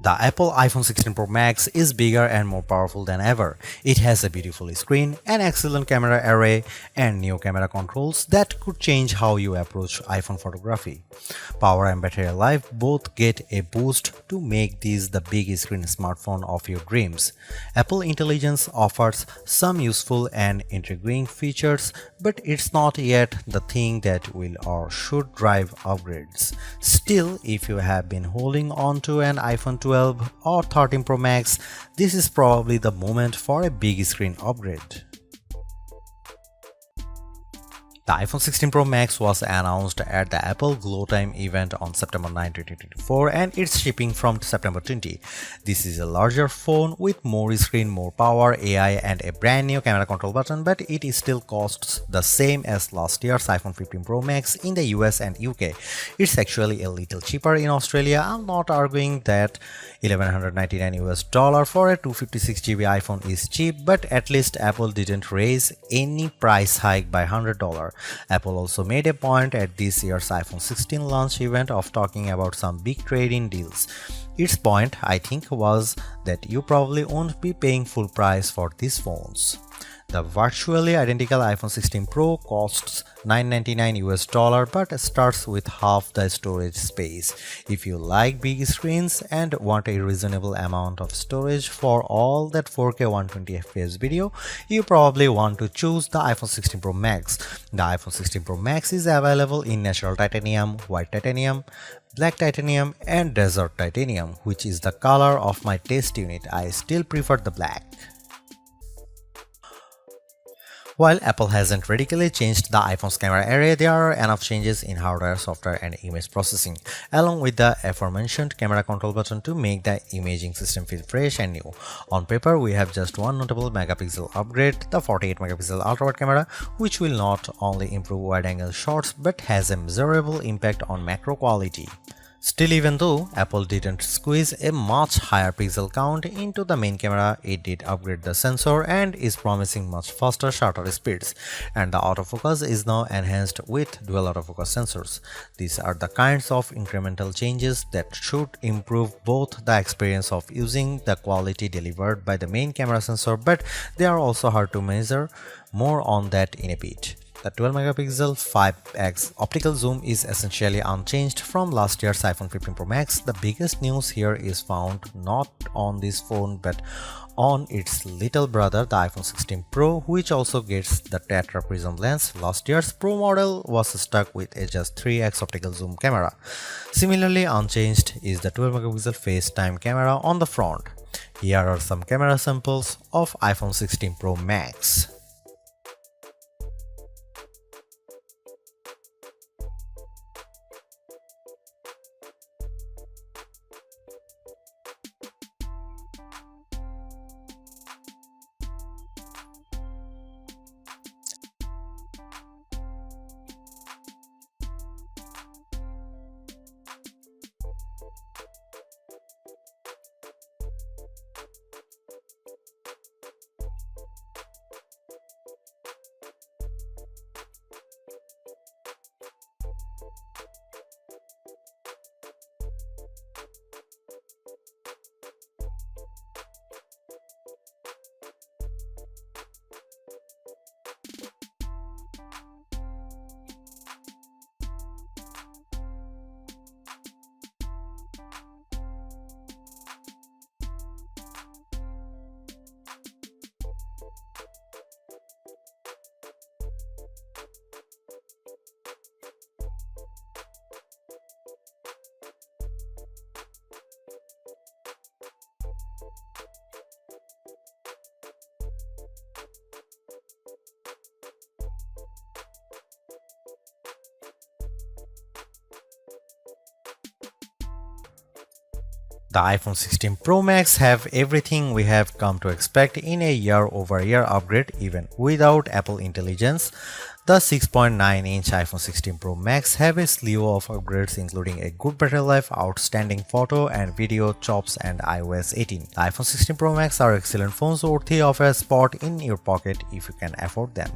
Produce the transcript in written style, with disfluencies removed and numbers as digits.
The Apple iPhone 16 Pro Max is bigger and more powerful than ever. It has a beautiful screen, an excellent camera array, and new camera controls that could change how you approach iPhone photography. Power and battery life both get a boost to make this the big screen smartphone of your dreams. Apple Intelligence offers some useful and intriguing features, but it's not yet the thing that will or should drive upgrades. Still, if you have been holding on to an iPhone 12 or 13 Pro Max, this is probably the moment for a big screen upgrade. The iPhone 16 Pro Max was announced at the Apple Glow Time event on September 9, 2024 and it's shipping from September 20. This is a larger phone with more screen, more power, AI and a brand new camera control button, but it still costs the same as last year's iPhone 15 Pro Max in the US and UK. It's actually a little cheaper in Australia. I'm not arguing that $1,199 for a 256GB iPhone is cheap, but at least Apple didn't raise any price hike by $100. Apple also made a point at this year's iPhone 16 launch event of talking about some big trade-in deals. Its point, I think, was that you probably won't be paying full price for these phones. The virtually identical iPhone 16 Pro costs $999 but starts with half the storage space. If you like big screens and want a reasonable amount of storage for all that 4K 120fps video, you probably want to choose the iPhone 16 Pro Max. The iPhone 16 Pro Max is available in natural titanium, white titanium, black titanium and desert titanium, which is the color of my test unit. I still prefer the black. While Apple hasn't radically changed the iPhone's camera array, there are enough changes in hardware, software, and image processing, along with the aforementioned camera control button to make the imaging system feel fresh and new. On paper, we have just one notable megapixel upgrade, the 48-megapixel ultra-wide camera, which will not only improve wide-angle shots but has a measurable impact on macro quality. Still, even though Apple didn't squeeze a much higher pixel count into the main camera, it did upgrade the sensor and is promising much faster shutter speeds, and the autofocus is now enhanced with dual autofocus sensors. These are the kinds of incremental changes that should improve both the experience of using the quality delivered by the main camera sensor, but they are also hard to measure. More on that in a bit. The 12-megapixel 5x optical zoom is essentially unchanged from last year's iPhone 15 Pro Max. The biggest news here is found not on this phone but on its little brother, the iPhone 16 Pro, which also gets the tetra prism lens. Last year's Pro model was stuck with a just 3x optical zoom camera. Similarly unchanged is the 12-megapixel FaceTime camera on the front. Here are some camera samples of iPhone 16 Pro Max. The iPhone 16 Pro Max have everything we have come to expect in a year-over-year upgrade even without Apple Intelligence. The 6.9-inch iPhone 16 Pro Max have a slew of upgrades including a good battery life, outstanding photo and video chops and iOS 18. The iPhone 16 Pro Max are excellent phones worthy of a spot in your pocket if you can afford them.